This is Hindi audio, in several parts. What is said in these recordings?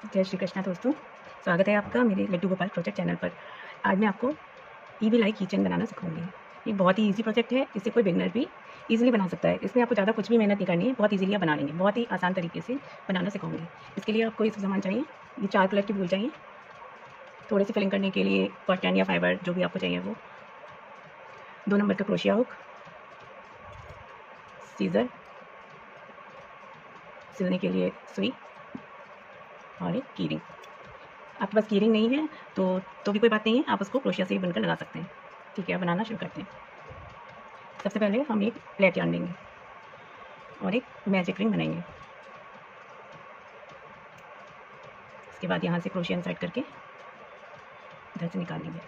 जय श्री कृष्णा दोस्तों, स्वागत है आपका मेरे लड्डू गोपाल प्रोजेक्ट चैनल पर। आज मैं आपको ईवी लाइक किचन बनाना सिखाऊंगी। ये बहुत ही ईजी प्रोजेक्ट है, इसे कोई बिगनर भी ईजिली बना सकता है। इसमें आपको ज़्यादा कुछ भी मेहनत नहीं करनी है, बहुत ईजिली आप बना लेंगे। बहुत ही आसान तरीके से बनाना सिखाऊंगी। इसके लिए आपको ये सब सामान चाहिए। ये 4 कलर की वूल चाहिए, थोड़ी सी फिलिंग करने के लिए कॉटन या फाइबर जो भी आपको चाहिए वो, 2 नंबर का क्रोशिया हुक, सीज़र, सिलने के लिए सुई और एक की रिंग। आपके पास की रिंग नहीं है तो भी कोई बात नहीं है, आप उसको क्रोशिया से ही बनकर लगा सकते हैं। ठीक है, अब बनाना शुरू करते हैं। सबसे पहले हम एक ब्लैक यार्न लेंगे और एक मैजिक रिंग बनाएंगे। इसके बाद यहाँ से क्रोशिया इंसर्ट करके इधर से निकाल लेंगे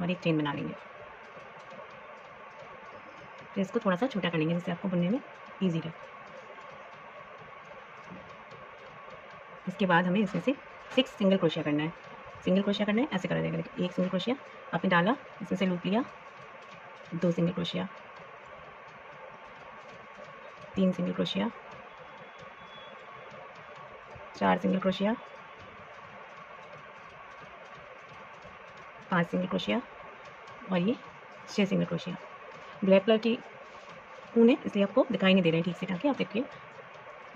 और एक चेन बना लेंगे। फिर इसको थोड़ा सा छोटा कर लेंगे जिससे आपको बुनने में ईजी रहे। इसके बाद हमें इसमें से 6 सिंगल क्रोशिया करना है। सिंगल क्रोशिया करना है, ऐसे करा जाएगा। देखिए, एक सिंगल क्रोशिया आपने डाला, इसमें से लूप लिया, 2 single crochet, 3 single crochet, 4 single crochet, 5 single crochet और ये 6 सिंगल क्रोशिया। ब्लैक कलर की ऊन है इसलिए आपको दिखाई नहीं दे रहे हैं ठीक से, ताकि आप देखिए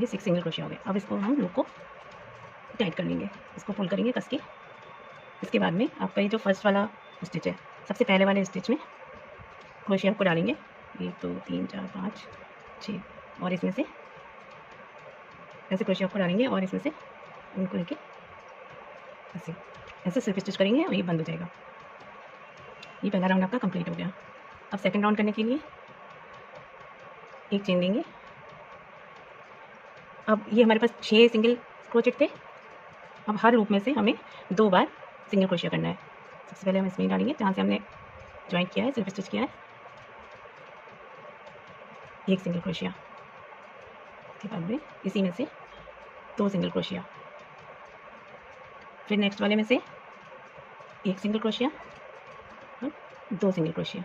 ये 6 सिंगल क्रोशिया हो गए। अब इसको हम लूप को टाइट कर लेंगे, इसको पुल करेंगे कस के। इसके बाद में आपका ये जो फर्स्ट वाला स्टिच है, सबसे पहले वाले स्टिच में क्रोशिया को डालेंगे, 1 2 3 4 5 6, और इसमें से ऐसे क्रोशिया को डालेंगे और इसमें से उनको लेके ऐसे ऐसे सिर्फ स्टिच करेंगे और ये बंद हो जाएगा। ये पहला राउंड आपका कंप्लीट हो गया। अब सेकंड राउंड करने के लिए एक चेन देंगे। अब ये हमारे पास 6 सिंगल क्रोचेट थे। अब हर लूप में से हमें 2 बार सिंगल क्रोशिया करना है। सबसे पहले हम इसमें डालेंगे जहाँ से हमने जॉइंट किया है, सिर्फ स्टिच किया है, एक सिंगल क्रोशिया। उसके बाद में इसी में से 2 सिंगल क्रोशिया, फिर नेक्स्ट वाले में से एक सिंगल क्रोशिया और 2 सिंगल क्रोशिया,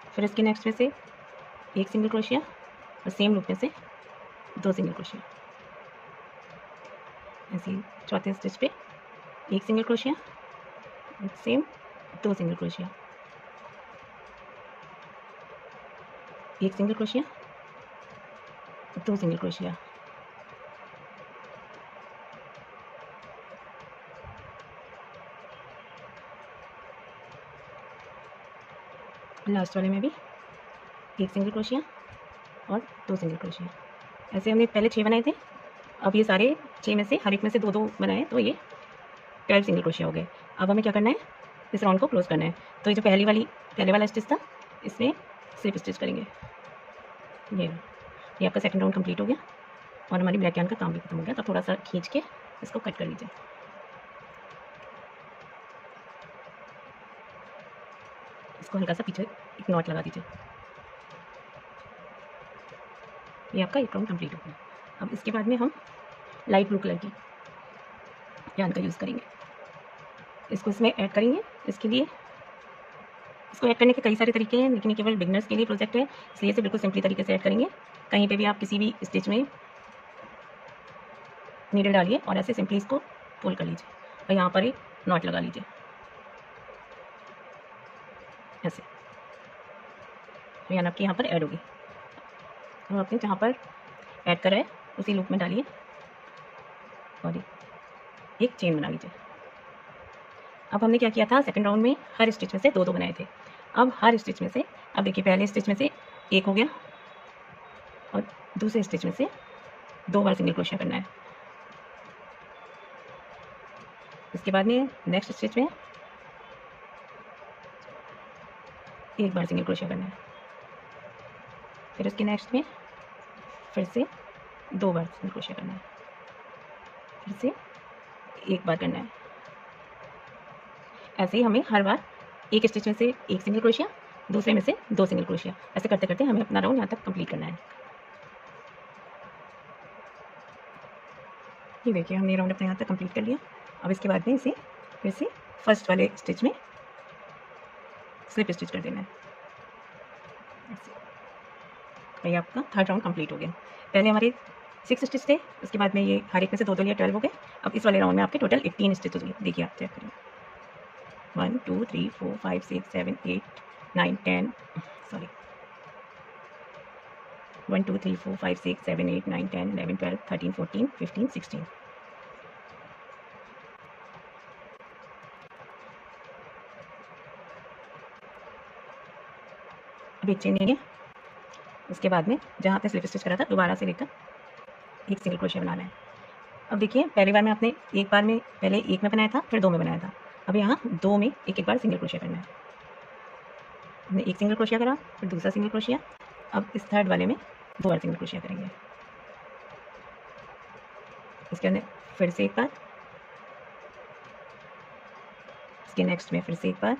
फिर इसके नेक्स्ट में से एक सिंगल क्रोशिया और सेम लूप में से 2 सिंगल क्रोशिया। ऐसे ही चौथे स्टिच पे एक सिंगल क्रोशिया, सेम 2 सिंगल क्रोशिया, एक सिंगल क्रोशिया, 2 सिंगल क्रोशिया, लास्ट वाले में भी एक सिंगल क्रोशिया और 2 सिंगल क्रोशिया। ऐसे हमने पहले 6 बनाए थे। अब ये सारे 6 में से हर एक में से 2-2 बनाए, तो ये 12 सिंगल क्रोशिया हो गए। अब हमें क्या करना है, इस राउंड को क्लोज करना है। तो ये जो पहले वाला स्टिच था, इसमें स्लिप स्टिच करेंगे। ये आपका सेकंड राउंड कंप्लीट हो गया और हमारी ब्लैक यार्न का काम भी खत्म हो गया। तो थोड़ा सा खींच के इसको कट कर लीजिए। इसको हल्का सा पीछे एक नॉट लगा दीजिए। ये आपका एक राउंड कंप्लीट हो गया। अब इसके बाद में हम लाइट ब्लू कलर की यार्न का यूज़ करेंगे। इसको इसमें ऐड करेंगे। इसके लिए इसको ऐड करने के कई सारे तरीके हैं, लेकिन ये केवल बिगनर्स के लिए प्रोजेक्ट है, इसलिए इसे बिल्कुल सिंपली तरीके से ऐड करेंगे। कहीं पे भी आप किसी भी स्टिच में नीडल डालिए और ऐसे सिंपली इसको पुल कर लीजिए और यहाँ पर एक नॉट लगा लीजिए ऐसे। तो यानी आपकी यहाँ पर ऐड होगी। और आपने जहाँ पर ऐड करा है उसी लूप में डालिए और एक चेन बना लीजिए। अब हमने क्या किया था, सेकंड राउंड में हर स्टिच में से 2-2 बनाए थे। अब हर स्टिच में से, अब देखिए पहले स्टिच में से एक हो गया और दूसरे स्टिच में से 2 बार सिंगल क्रोशिया करना है। इसके बाद में नेक्स्ट स्टिच में एक बार सिंगल क्रोशिया करना है, फिर उसके नेक्स्ट में फिर से 2 बार सिंगल क्रोशिया करना है, फिर से एक बार करना है। ऐसे ही हमें हर बार एक स्टिच में से एक सिंगल क्रोशिया, दूसरे में से 2 सिंगल क्रोशिया, ऐसे करते करते हमें अपना राउंड यहाँ तक कंप्लीट करना है। ये देखिए हमने राउंड अपना यहाँ तक कंप्लीट कर लिया। अब इसके बाद में इसे फिर से फर्स्ट वाले स्टिच में स्लिप स्टिच कर देना है। ये आपका थर्ड राउंड कंप्लीट हो गया। पहले हमारे 6 स्टिच थे, उसके बाद में ये हर एक में से 2 लिया, 12 हो गए। अब इस वाले राउंड में आपके टोटल 18 स्टिच होंगे। देखिए आप चेक करिए, 1 2 3 4 5 6 7 8 9 10 सॉरी 1 2 3 4 5 6 7 8 9 10 11 12 13 14 15 16। अब एक चेन लेंगे, उसके बाद में जहाँ पे स्लिप स्टिच करा था दोबारा से लेकर एक सिंगल क्रोशिया बनाना है। अब देखिए पहली बार में आपने एक बार में पहले एक में बनाया था, फिर 2 में बनाया था। अब यहाँ 2 में एक बार सिंगल क्रोशिया करना है। हमने एक सिंगल क्रोशिया करा, फिर दूसरा सिंगल क्रोशिया। अब इस थर्ड वाले में 2 बार सिंगल क्रोशिया करेंगे। इसके अंदर फिर से एक बार, इसके नेक्स्ट में फिर से एक बार,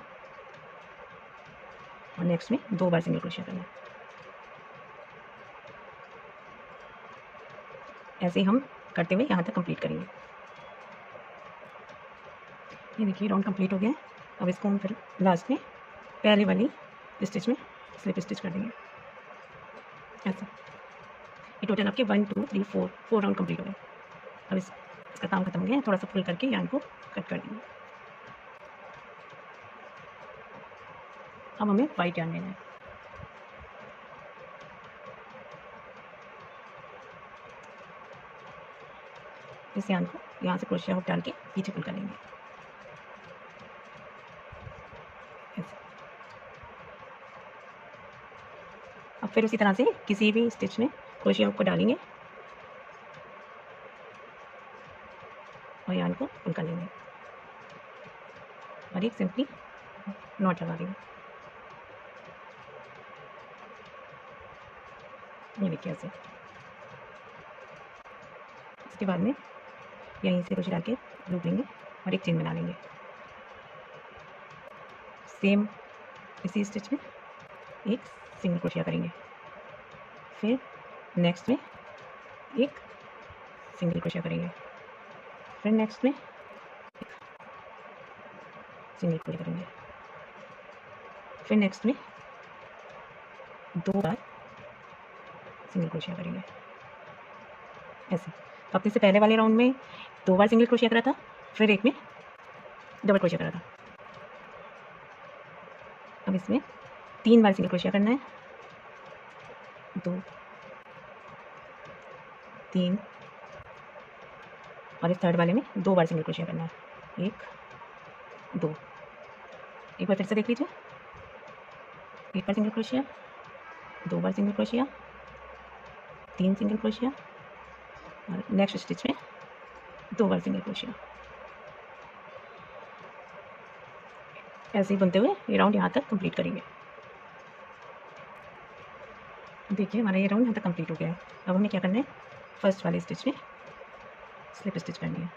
और नेक्स्ट में 2 बार सिंगल क्रोशिया करना है। ऐसे ही हम करते हुए यहाँ तक कंप्लीट करेंगे। ये देखिए राउंड कंप्लीट हो गया है। अब इसको हम फिर लास्ट में पहले वाली स्टिच में स्लिप स्टिच कर देंगे ऐसे। ये टोटल आपके 1 2 3 4 राउंड कंप्लीट हो गए। अब इसका काम खत्म हो गया है, थोड़ा सा फुल करके यार्न को कट कर देंगे। अब हमें वाइट यार्न लेना है। इस यार्न को यहाँ से क्रोशिया हुक डाल के पीछे पुल कर लेंगे ऐसे। अब फिर उसी तरह से किसी भी स्टिच में क्रोशिया हुक को डालेंगे और यार्न को पुल कर लेंगे और एक सिंपली नॉट लगा देंगे। ये देखिए ऐसे। इसके बाद में यहीं से कुछ डाल के लूप लेंगे और एक चेन बना लेंगे। सेम इसी स्टिच में एक सिंगल क्रोशिया करेंगे, फिर नेक्स्ट में एक सिंगल क्रोशिया करेंगे, फिर नेक्स्ट में एक सिंगल क्रोशिया करेंगे, फिर नेक्स्ट में 2 बार सिंगल क्रोशिया करेंगे ऐसे। तो आपने से पहले वाले राउंड में 2 बार सिंगल क्रोशिया करा था, फिर एक में डबल क्रोशिया करा था। अब इसमें 3 बार सिंगल क्रोशिया करना है, 2 3, और इस थर्ड वाले में 2 बार सिंगल क्रोशिया करना है, 1 2। एक बार फिर से देख लीजिए, 1 बार सिंगल क्रोशिया, 2 बार सिंगल क्रोशिया, 3 सिंगल क्रोशिया, और नेक्स्ट स्टिच में 2 बार सिंगल क्रोशिया। ऐसे ही बुनते हुए ये राउंड यहाँ तक कंप्लीट करेंगे। देखिए हमारा ये राउंड यहाँ तक कंप्लीट हो गया है। अब हमें क्या करना है, फर्स्ट वाले स्टिच में स्लिप स्टिच करनी है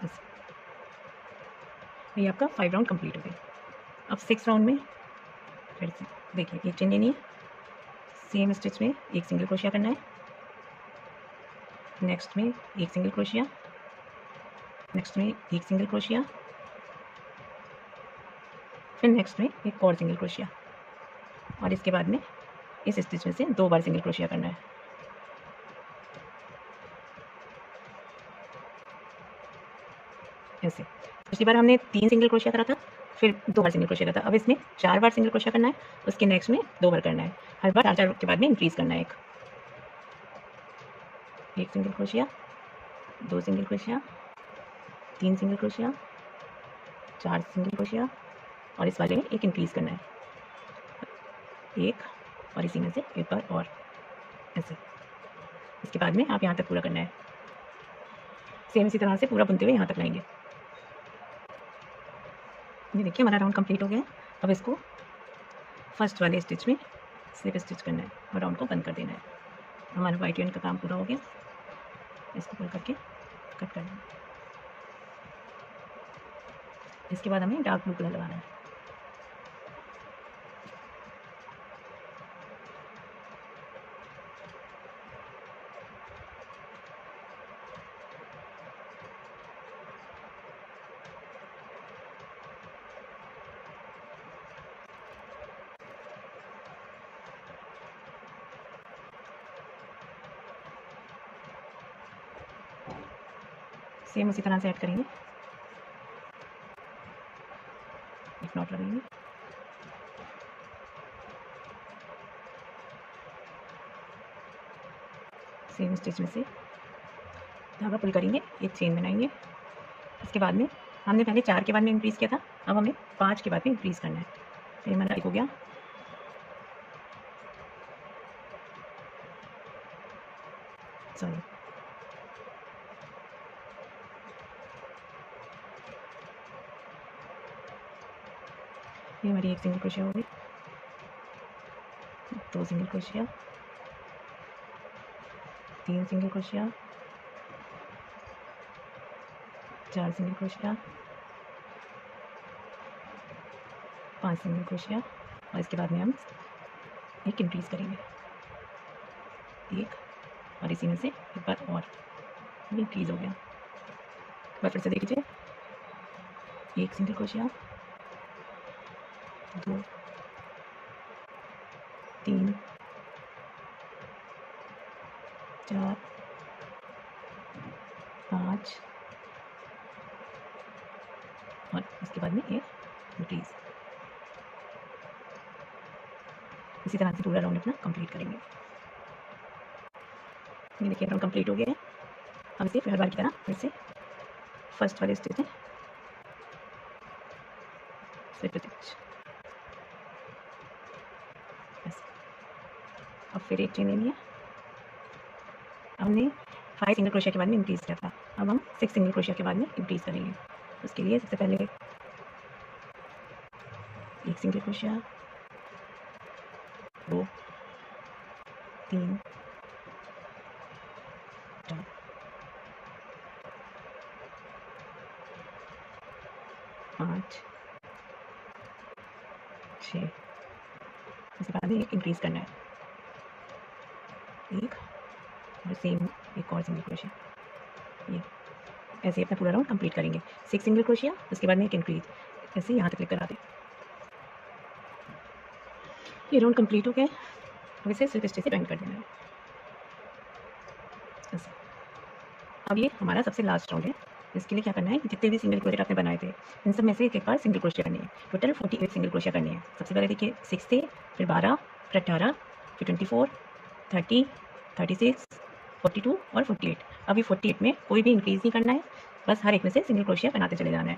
बस। ये आपका 5 राउंड कंप्लीट हो गया। अब 6 राउंड में फिर से देखिए एक चेन लेनी है, सेम स्टिच में एक सिंगल क्रोशिया करना है, नेक्स्ट में एक सिंगल क्रोशिया, नेक्स्ट में एक सिंगल क्रोशिया, फिर नेक्स्ट में एक और सिंगल क्रोशिया, और इसके बाद में इस स्टिच में से 2 बार सिंगल क्रोशिया करना है ऐसे। पिछली बार हमने 3 सिंगल क्रोशिया करा था, फिर 2 बार सिंगल क्रोशिया करा था। अब इसमें 4 बार सिंगल क्रोशिया करना है, उसके नेक्स्ट में 2 बार करना है। हर बार 4 के बाद में इंक्रीज करना है। एक सिंगल क्रोशिया, 2 single crochet, 3 single crochet, 4 single crochet, और इस वाले में एक इंक्रीज करना है, एक, और इसी में से एक बार और ऐसे। इसके बाद में आप यहाँ तक पूरा करना है। सेम इसी तरह से पूरा बुनते हुए यहाँ तक लाएंगे। ये देखिए हमारा राउंड कंप्लीट हो गया है। अब इसको फर्स्ट वाले स्टिच में स्लिप स्टिच करना है और राउंड को बंद कर देना है। हमारा वाइट एंड का काम पूरा हो गया। इसको पुल करके कट कर देना। इसके बाद हमें डार्क ब्लू कलर लगाना है। सेम उसी तरह से ऐड करेंगे, एक नॉट लगाएंगे, सेम स्टिच में से धागा पुल करेंगे, एक चेन बनाएंगे। इसके बाद में हमने पहले 4 के बाद में इंक्रीज़ किया था, अब हमें 5 के बाद में इंक्रीज़ करना है। तो ये हमारा एक हो गया, सॉरी ये हमारी एक सिंगल क्रोशिया हो गई, 2 single crochet, 3 single crochet, 4 single crochet, 5 single crochet और इसके बाद में हम एक इंक्रीज़ करेंगे, एक और इसी में से एक बार और इंक्रीज़ हो गया। एक बार फिर से देख लीजिए, एक सिंगल क्रोशिया, 2 3 4 5 और इसके बाद में एक इंक्रीज़। इसी तरह से पूरा राउंड अपना कंप्लीट करेंगे। ये देखिए राउंड कंप्लीट हो गया है। अब इसे हर बार की तरह फिर से फर्स्ट वाले स्टिच में स्लिप स्टिच, अब फिर एक चेन लेनी है। हमने 5 सिंगल क्रोशिया के बाद में इंक्रीज़ किया था, अब हम 6 सिंगल क्रोशिया के बाद में इंक्रीज़ करेंगे। उसके लिए सबसे पहले एक सिंगल क्रोशिया, 2 3 4 5 6, उसके बाद में एक इंक्रीज़ करना है, एक और सेम एक और सिंगल क्रोशिया। ये ऐसे अपना पूरा राउंड कंप्लीट करेंगे। 6 सिंगल क्रोशिया, उसके बाद में एक इंक्रीज़, ऐसे यहाँ तक लेकर आते। ये राउंड कंप्लीट हो गया, अब इसे स्लिप स्टिच से जॉइन कर देना है ऐसे। अब ये हमारा सबसे लास्ट राउंड है। इसके लिए क्या करना है, जितने भी सिंगल क्रोशिया आपने बनाए थे इन सब में से एक बार सिंगल क्रोशिया करनी है। टोटल 48 सिंगल क्रोशिया करनी है। सबसे पहले देखिए 6 थे, फिर 12, फिर 18, फिर 24, 30, 36, 42 और 48। अभी 48 में कोई भी इंक्रीज़ नहीं करना है, बस हर एक में से सिंगल क्रोशिया बनाते चले जाना है।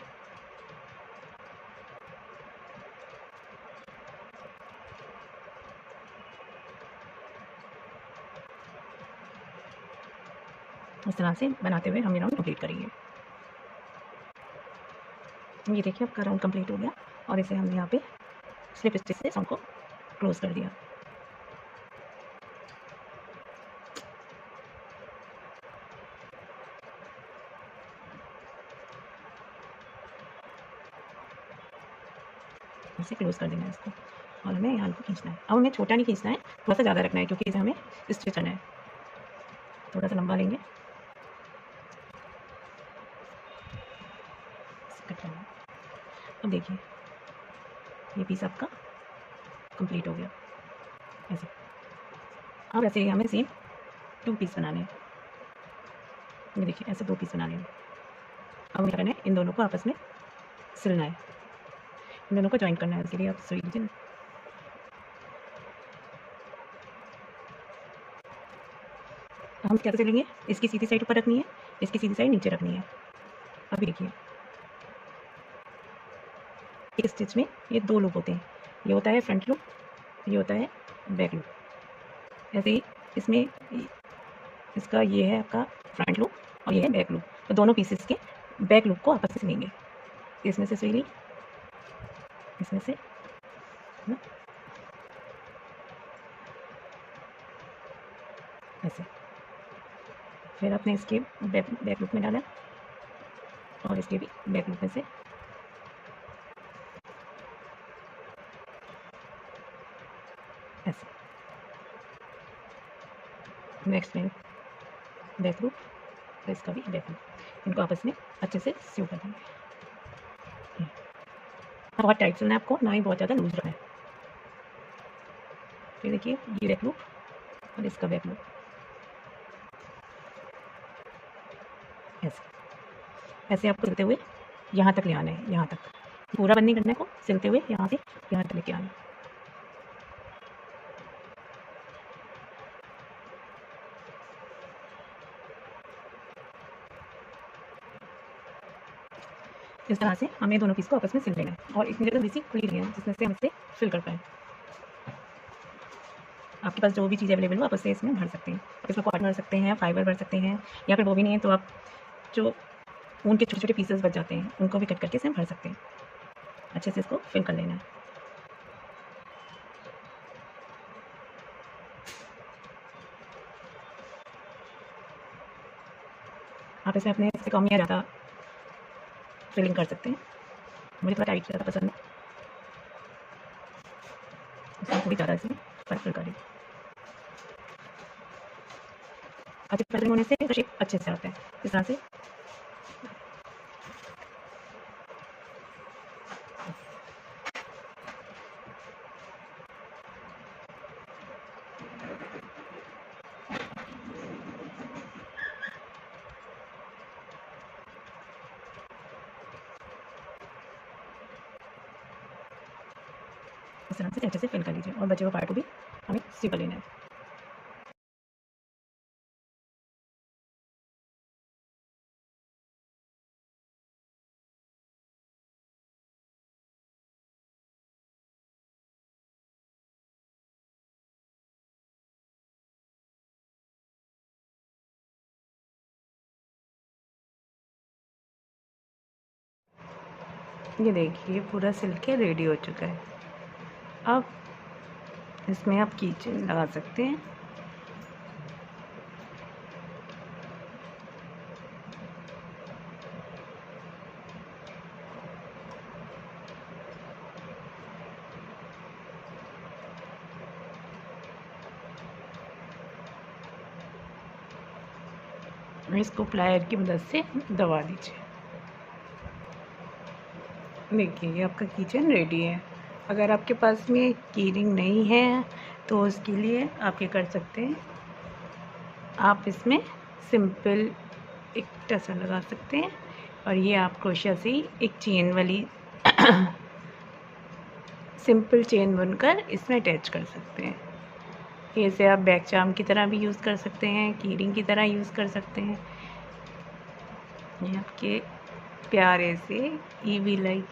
इस तरह से बनाते हुए हम ये राउंड कंप्लीट करेंगे। ये देखिए आपका राउंड कंप्लीट हो गया और इसे हमने यहाँ पे स्लिप स्टिच से राउंड को क्लोज कर दिया। ऐसे क्लोज कर देना है इसको और हमें यहाँ को खींचना है। अब हमें छोटा नहीं खींचना है, थोड़ा सा ज़्यादा रखना है क्योंकि इसे हमें स्टिच करना है। थोड़ा सा लंबा लेंगे, कट करना है। अब देखिए ये पीस आपका कंप्लीट हो गया ऐसे। अब ऐसे ही हमें सेम 2 पीस बनाने हैं। ये देखिए ऐसे 2 पीस बनाने हैं। अब क्या करना है, इन दोनों को आपस में सिलना है, इन दोनों को जॉइन करना है। उसके लिए आप सुई लीजिए ना, हम कैसे सिलेंगे, इसकी सीधी साइड ऊपर रखनी है, इसकी सीधी साइड नीचे रखनी है। अभी देखिए एक स्टिच में ये 2 लूप होते हैं, ये होता है फ्रंट लूप, ये होता है बैक लूप। ऐसे ही इसमें इसका ये है आपका फ्रंट लूप और ये है बैक लूप। तो दोनों पीसेस के बैक लूप को आपस में सिलेंगे। इसमें से सुई ली, इसमें से ना ऐसे, फिर आपने इसके बैक लूप में डाला और इसके भी बैक लूप में से ऐसे। नेक्स्ट में बैक लूप और इसका भी बैक लूप, इनको आपस में अच्छे से सिल कर देंगे। बहुत टाइट सिलना है आपको, ना ही बहुत ज़्यादा लूज रखना है। फिर देखिए ये बैक लूप और इसका बैक लूप ऐसे। ऐसे आपको सिलते हुए यहाँ तक ले आना है, यहाँ तक पूरा बंद नहीं करने को, सिलते हुए यहाँ से यहाँ तक लेके आना है। इस तरह से हमें दोनों पीस को आपस में सिल लेना है और इतनी जगह थोड़ी सी खुली रही है जिसमें से हम इसे फिल कर पाएँ। आपके पास जो भी चीज़ अवेलेबल हो आप उससे इसमें भर सकते हैं। आप इसमें कॉटन भर सकते हैं, फाइबर भर सकते हैं, या फिर वो भी नहीं है तो आप जो ऊन के छोटे छोटे पीसेस बच जाते हैं उनको भी कट करके इसमें भर सकते हैं। अच्छे से इसको फिल कर लेना है। आप इसमें अपने से कम या ज़्यादा फिलिंग कर सकते हैं। मुझे थोड़ा टाइट ज़्यादा पसंद है, इसमें थोड़ी ज़्यादा इसमें फिल करें। अच्छे फिलिंग होने से शेप अच्छे से आता है। इस तरह से अच्छे से फिल कर लीजिए और बचे हुए पार्ट को भी हमें सी कर लेना है। ये देखिए पूरा सिल के रेडी हो चुका है। अब इसमें आप कीचेन लगा सकते हैं। इसको प्लायर की मदद से दबा दीजिए। देखिए ये आपका किचन रेडी है। अगर आपके पास में की रिंग नहीं है तो उसके लिए आप ये कर सकते हैं, आप इसमें सिंपल एक टसा लगा सकते हैं और ये आप क्रोशिया से एक चेन वाली सिंपल चेन बनकर इसमें अटैच कर सकते हैं। इसे आप बैक चार्म की तरह भी यूज़ कर सकते हैं, की रिंग की तरह यूज़ कर सकते हैं। ये आपके प्यारे से ईवी लाइक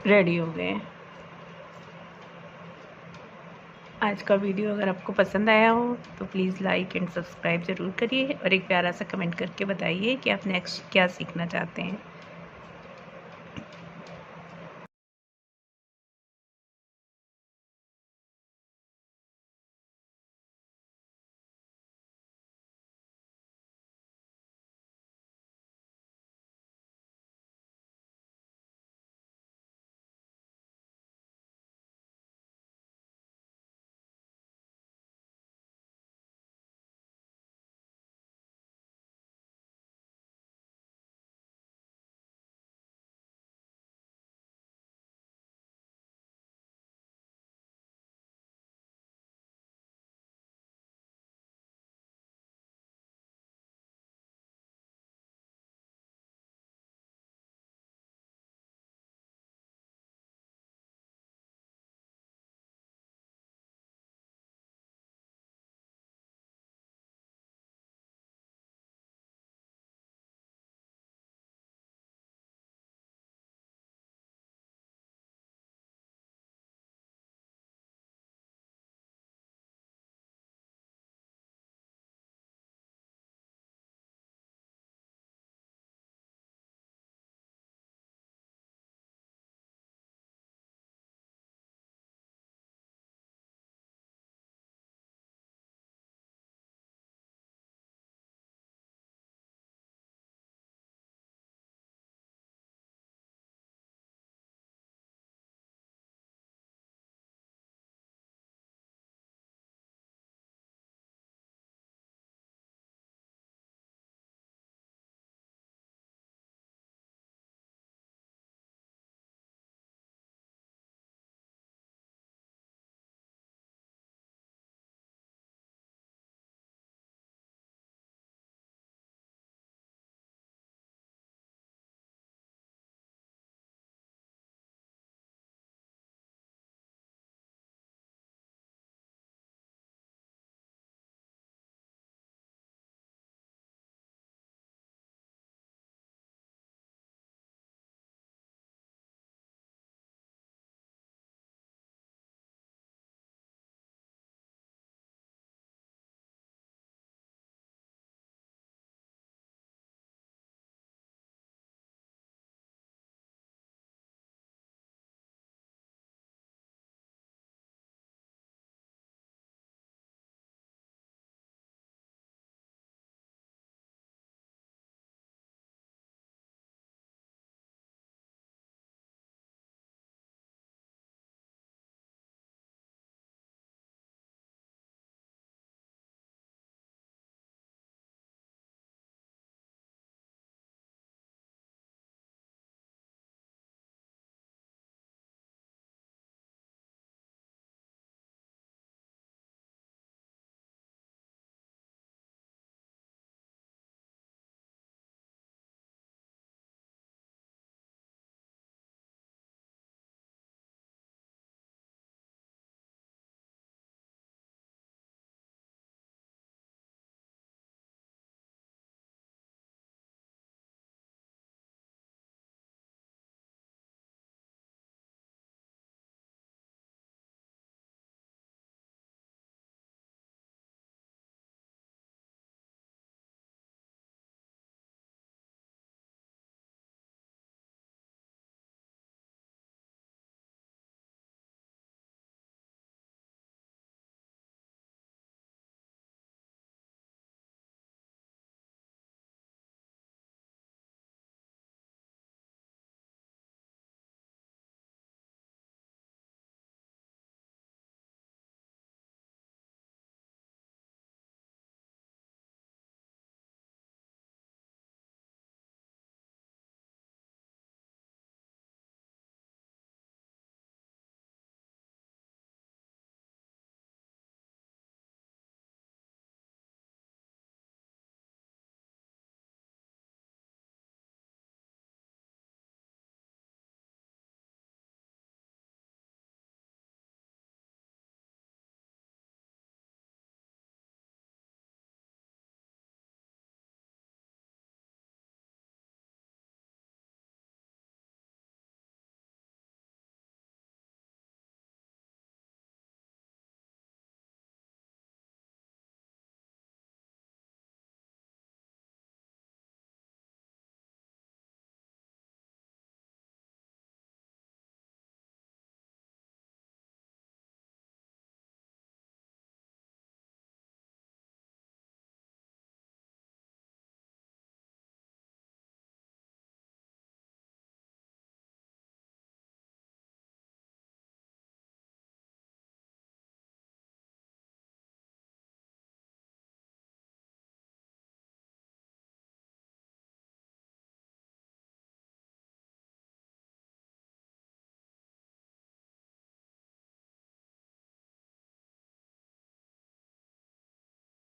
रेडी हो गए हैं। आज का वीडियो अगर आपको पसंद आया हो तो प्लीज़ लाइक एंड सब्सक्राइब ज़रूर करिए और एक प्यारा सा कमेंट करके बताइए कि आप नेक्स्ट क्या सीखना चाहते हैं।